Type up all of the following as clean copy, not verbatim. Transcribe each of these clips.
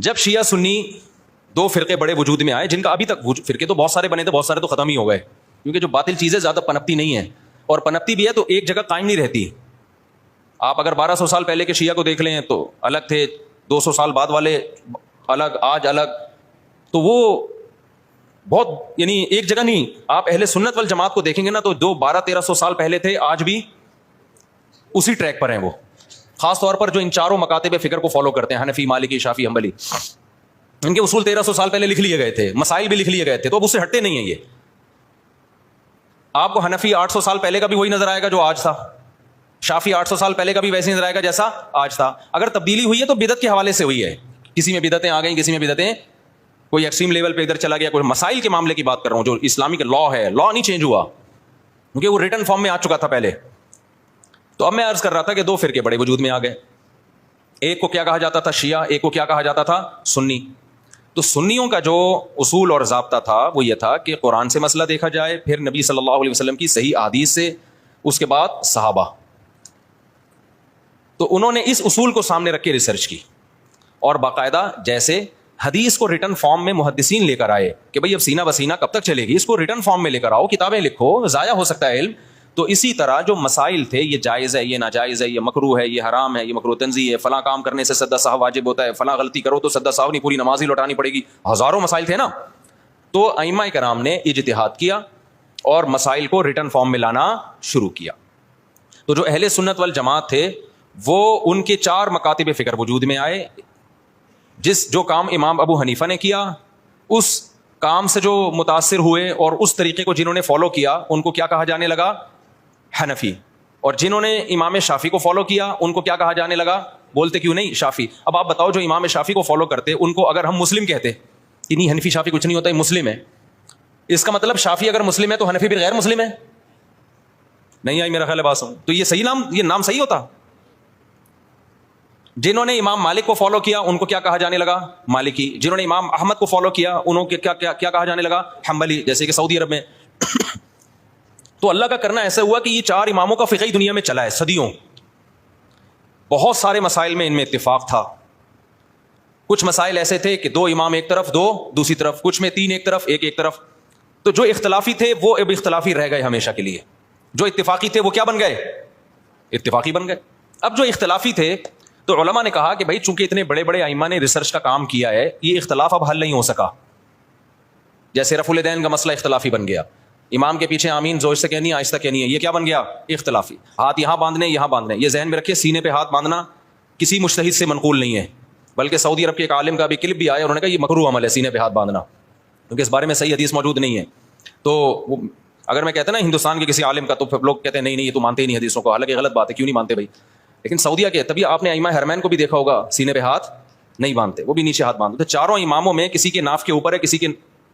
جب شیعہ سنی دو فرقے بڑے وجود میں آئے, جن کا ابھی تک فرقے تو بہت سارے بنے تھے, بہت سارے تو ختم ہی ہو گئے, کیونکہ جو باطل چیزیں زیادہ پنپتی نہیں ہیں, اور پنپتی بھی ہے تو ایک جگہ قائم نہیں رہتی. آپ اگر 1200 سال پہلے کے شیعہ کو دیکھ لیں تو الگ تھے, 200 سال بعد والے الگ, آج الگ, تو وہ بہت یعنی ایک جگہ نہیں. آپ اہل سنت والجماعت کو دیکھیں گے نا تو جو 1200-1300 سال پہلے تھے آج بھی اسی ٹریک پر ہیں وہ, خاص طور پر جو ان چاروں مکاتب فکر کو فالو کرتے ہیں, حنفی, مالکی, شافعی, حنبلی. ان کے اصول 1300 سال پہلے لکھ لیے گئے تھے, مسائل بھی لکھ لیے گئے تھے, تو اب اس سے ہٹتے نہیں ہیں یہ. آپ کو حنفی 800 سال پہلے کا بھی وہی نظر آئے گا جو آج تھا, شافعی 800 سال پہلے کا بھی ویسے نظر آئے گا جیسا آج تھا. اگر تبدیلی ہوئی ہے تو بدعت کے حوالے سے ہوئی ہے, کسی میں بدعتیں آ گئیں, کسی میں بدعتیں کوئی ایکسٹریم لیول پہ ادھر چلا گیا, کوئی مسائل کے معاملے کی بات کر رہا ہوں. جو اسلامک لا ہے, لا نہیں چینج ہوا کیونکہ وہ ریٹن فارم میں آ چکا تھا پہلے. تو اب میں عرض کر رہا تھا کہ دو فرقے بڑے وجود میں آ گئے. ایک کو کیا کہا جاتا تھا شیعہ, ایک کو کیا کہا جاتا تھا سنی. تو سنیوں کا جو اصول اور ضابطہ تھا وہ یہ تھا کہ قرآن سے مسئلہ دیکھا جائے, پھر نبی صلی اللہ علیہ وسلم کی صحیح احادیث سے, اس کے بعد صحابہ. تو انہوں نے اس اصول کو سامنے رکھ کے ریسرچ کی, اور باقاعدہ جیسے حدیث کو ریٹن فارم میں محدثین لے کر آئے کہ بھئی اب سینہ بسینہ کب تک چلے گی, اس کو ریٹن فارم میں لے کر آؤ, کتابیں لکھو, ضائع ہو سکتا ہے علم. تو اسی طرح جو مسائل تھے, یہ جائز ہے, یہ ناجائز ہے, یہ مکروہ ہے, یہ حرام ہے, یہ مکروہ تنزیہ ہے, فلاں کام کرنے سے سدا صاحب واجب ہوتا ہے, فلاں غلطی کرو تو سدا صاحب نہیں, پوری نماز ہی لوٹانی پڑے گی, ہزاروں مسائل تھے نا. تو ائمہ کرام نے اجتہاد کیا اور مسائل کو ریٹن فارم میں لانا شروع کیا. تو جو اہل سنت والجماعت تھے وہ ان کے 4 مکاتب فکر وجود میں آئے. جو کام امام ابو حنیفہ نے کیا, اس کام سے جو متاثر ہوئے اور اس طریقے کو جنہوں نے فالو کیا, ان کو کیا کہا جانے لگا, حنفی. اور جنہوں نے امام شافعی کو فالو کیا, ان کو کیا کہا جانے لگا, بولتے کیوں نہیں, شافعی. اب آپ بتاؤ جو امام شافعی کو فالو کرتے, ان کو اگر ہم مسلم کہتے کہ نہیں حنفی شافعی کچھ نہیں ہوتا, مسلم ہے, اس کا مطلب شافعی اگر مسلم ہے تو حنفی بھی غیر مسلم ہے. نہیں آئی میرا خیال ہے بات سن. تو یہ صحیح نام, یہ نام صحیح ہوتا. جنہوں نے امام مالک کو فالو کیا ان کو کیا کہا جانے لگا, مالکی. جنہوں نے امام احمد کو فالو کیا انہوں کو کیا کہا جانے لگا, حنبلی, جیسے کہ سعودی عرب میں. تو اللہ کا کرنا ایسا ہوا کہ یہ 4 اماموں کا فقہی دنیا میں چلا ہے صدیوں. بہت سارے مسائل میں ان میں اتفاق تھا. کچھ مسائل ایسے تھے کہ 2 امام ایک طرف, 2 دوسری طرف, کچھ میں 3 ایک طرف, 1 ایک طرف. تو جو اختلافی تھے وہ اب اختلافی رہ گئے ہمیشہ کے لیے, جو اتفاقی تھے وہ کیا بن گئے, اتفاقی بن گئے. اب جو اختلافی تھے تو علماء نے کہا کہ بھائی چونکہ اتنے بڑے بڑے ائمہ نے ریسرچ کا کام کیا ہے, یہ اختلاف اب حل نہیں ہو سکا. جیسے رفع الیدین کا مسئلہ اختلافی بن گیا, امام کے پیچھے آمین زور سے کہنی ہے, آہستہ کہنی ہے, یہ کیا بن گیا, اختلافی. ہاتھ یہاں باندھنے, یہاں باندھنے, یہ ذہن میں رکھے, سینے پہ ہاتھ باندھنا کسی مجتہد سے منقول نہیں ہے, بلکہ سعودی عرب کے ایک عالم کا بھی کلپ بھی آیا, انہوں نے کہا یہ مکروہ عمل ہے سینے پہ ہاتھ باندھنا, کیونکہ اس بارے میں صحیح حدیث موجود نہیں ہے. تو اگر میں کہتا نا ہندوستان کے کسی عالم کا, تو لوگ کہتے ہیں نہیں نہیں یہ تو مانتے ہی نہیں حدیثوں کو, حالانکہ غلط بات ہے, کیوں نہیں مانتے بھائی. لیکن سعودیہ کے, تبھی آپ نے ائمہ حرمین کو بھی دیکھا ہوگا سینے پہ ہاتھ نہیں باندھتے, وہ بھی نیچے ہاتھ باندھتے. چاروں اماموں میں کسی کے ناف کے اوپر ہے, کسی کے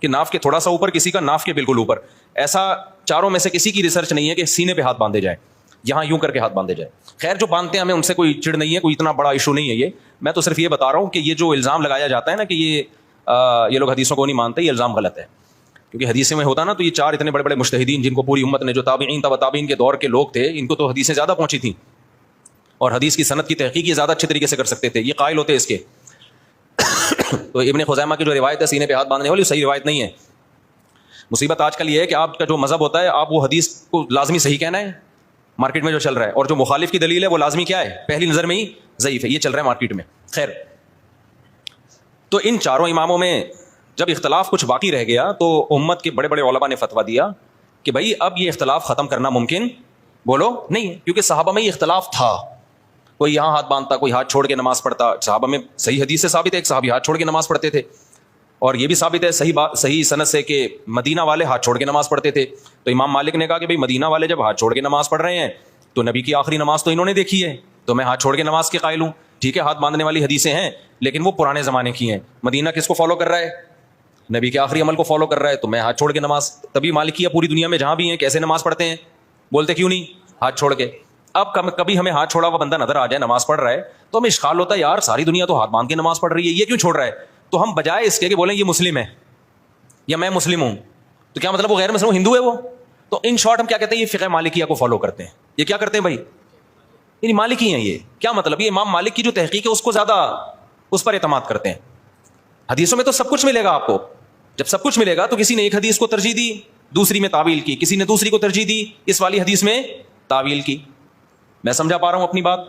ناف کے تھوڑا سا اوپر, کسی کا ناف کے بالکل اوپر. ایسا چاروں میں سے کسی کی ریسرچ نہیں ہے کہ سینے پہ ہاتھ باندھے جائیں, یہاں یوں کر کے ہاتھ باندھے جائیں. خیر جو باندھتے ہیں ہمیں ان سے کوئی چڑ نہیں ہے, کوئی اتنا بڑا ایشو نہیں ہے یہ. میں تو صرف یہ بتا رہا ہوں کہ یہ جو الزام لگایا جاتا ہے نا کہ یہ لوگ حدیثوں کو نہیں مانتے, یہ الزام غلط ہے. کیونکہ حدیث میں ہوتا نا تو یہ 4 اتنے بڑے بڑے مجتہدین جن کو پوری امت نے, جو تابعین تبع تابعین کے دور کے لوگ تھے, ان کو تو حدیثیں زیادہ پہنچی تھیں اور حدیث کی سند کی تحقیق یہ زیادہ اچھے طریقے سے کر سکتے تھے, یہ قائل ہوتے اس کے. تو ابن خزیمہ کی جو روایت ہے سینے پہ ہاتھ باندھنے والی, صحیح روایت نہیں ہے. مصیبت آج کل یہ ہے کہ آپ کا جو مذہب ہوتا ہے, آپ وہ حدیث کو لازمی صحیح کہنا ہے مارکیٹ میں جو چل رہا ہے, اور جو مخالف کی دلیل ہے وہ لازمی کیا ہے, پہلی نظر میں ہی ضعیف ہے, یہ چل رہا ہے مارکیٹ میں. خیر, تو ان 4 اماموں میں جب اختلاف کچھ باقی رہ گیا تو امت کے بڑے بڑے علماء نے فتویٰ دیا کہ بھائی اب یہ اختلاف ختم کرنا ممکن بولو نہیں ہے, کیونکہ صحابہ میں یہ اختلاف تھا. کوئی یہاں ہاتھ باندھتا, کوئی ہاتھ چھوڑ کے نماز پڑھتا. صحابہ میں صحیح حدیث سے ثابت ہے ایک صحابی ہاتھ چھوڑ کے نماز پڑھتے تھے, اور یہ بھی ثابت ہے صحیح سند سے کہ مدینہ والے ہاتھ چھوڑ کے نماز پڑھتے تھے. تو امام مالک نے کہا کہ بھائی مدینہ والے جب ہاتھ چھوڑ کے نماز پڑھ رہے ہیں تو نبی کی آخری نماز تو انہوں نے دیکھی ہے, تو میں ہاتھ چھوڑ کے نماز کے قائل ہوں. ٹھیک ہے, ہاتھ باندھنے والی حدیثیں ہیں لیکن وہ پرانے زمانے کی ہیں. مدینہ کس کو فالو کر رہا ہے, نبی کے آخری عمل کو فالو کر رہا ہے, تو میں ہاتھ چھوڑ کے نماز. تبھی مالکیہ پوری دنیا میں جہاں بھی ہیں کیسے نماز پڑھتے ہیں, بولتے کیوں نہیں, ہاتھ چھوڑ کے. اب کبھی ہمیں ہاتھ چھوڑا ہوا بندہ نظر آ جائے نماز پڑھ رہا ہے تو ہمیں اشکال ہوتا ہے یار ساری دنیا تو ہاتھ باندھ کے نماز پڑھ رہی ہے, یہ کیوں چھوڑ رہا ہے. تو ہم بجائے اس کے کہ بولیں یہ مسلم ہے یا میں مسلم ہوں, تو کیا مطلب وہ غیر مسلم ہندو ہے وہ. تو ان شارٹ ہم کیا کہتے ہیں, یہ فقہ مالکیہ کو فالو کرتے ہیں. یہ کیا کرتے ہیں بھائی, یعنی مالکی ہیں. یہ کیا مطلب, یہ امام مالک کی جو تحقیق ہے اس کو زیادہ اس پر اعتماد کرتے ہیں. حدیثوں میں تو سب کچھ ملے گا آپ کو. جب سب کچھ ملے گا تو کسی نے ایک حدیث کو ترجیح دی, دوسری میں تعویل کی, کسی نے دوسری کو ترجیح دی, اس والی حدیث میں تعویل کی. میں سمجھا پا رہا ہوں اپنی بات؟